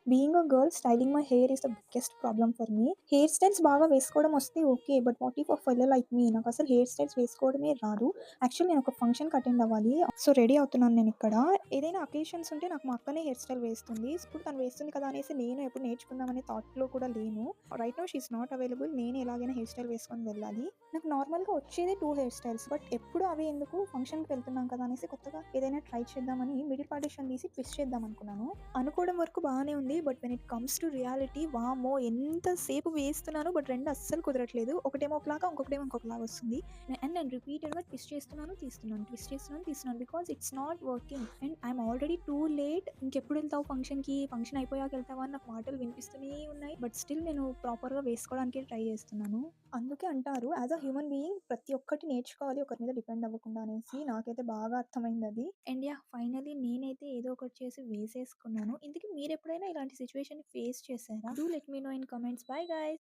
Being a girl styling my hair is the biggest problem for me. Hair styles బాగా వేసుకోవడం వస్తే okay. But what if a fellow like me నాకసలు hair styles వేసుకోవడమే రాదు. Actually నేను ఒక ఫంక్షన్‌కి అటెండ్ అవ్వాలి. సో, రెడీ అవుతున్నాను నేనిక్కడ. ఏదైనా అకేషన్స్ ఉంటే నాకు మా అక్కనే హెయిర్ స్టైల్ వేస్తుంది. ఇప్పుడు తను వేస్తుంది కదా అనేసి నేను ఎప్పుడు నేర్చుకుందాం అనే థాట్‌లో కూడా లేను. Right now she is not available. నేనే ఎలాగైనా హెయిర్ స్టైల్ వేసుకొని వెళ్ళాలి. నాకు నార్మల్‌గా వచ్చేదే 2 హెయిర్ స్టైల్స్. బట్ ఎప్పుడు అవే ఎందుకు ఫంక్షన్‌కి వెళ్తున్నాం కదా అనేసి కొత్తగా ఏదైనా ట్రై చేద్దామని మిడిల్ పార్టిషన్ తీసి ట్విస్ట్ చేద్దాం అనుకున్నాను. అనుకోవడం వరకు బానే ఉంది. But when it comes to reality వామ్మో! ఎంత సేపు వేస్తున్నాను. బట్ 2 అస్సలు కుదరట్లేదు. ఒకటేమో ఒకలాగా, ఇంకొకటేమో ఇంకొకలాగా వస్తుంది. అండ్ నేను రిపీటెడ్‌గా ట్విస్ట్ చేస్తున్నాను, తీస్తున్నాను. ట్విస్ట్ చేస్తున్నాను, తీస్తున్నాను. Because it's not working. And I'm already too late. ఇంకెప్పుడు వెళ్తావు ఫంక్షన్‌కి? ఫంక్షన్ అయిపోయాక వెళ్తావా? అని నాకు మాటలు వినిపిస్తూనే ఉన్నాయి. బట్ స్టిల్ నేను ప్రాపర్‌గా వేసుకోవడానికే ట్రై చేస్తున్నాను. అందుకే అంటారు యాస్ అ హ్యూమన్ బీయింగ్ ప్రతి ఒక్కటి నేర్చుకోవాలి ఒకరి మీద డిపెండ్ అవ్వకుండా అనేసి. నాకైతే బాగా అర్థమైందది. And yeah! ఫైనల్లీ నేనైతే ఏదో ఒకటి చేసి వేసేసుకున్నాను. ఇంతకీ మీరెప్పుడైనా ఇలాంటి సిట్యుయేషన్‌ని ఫేస్ చేసారా? Do let me know in comments. Bye guys.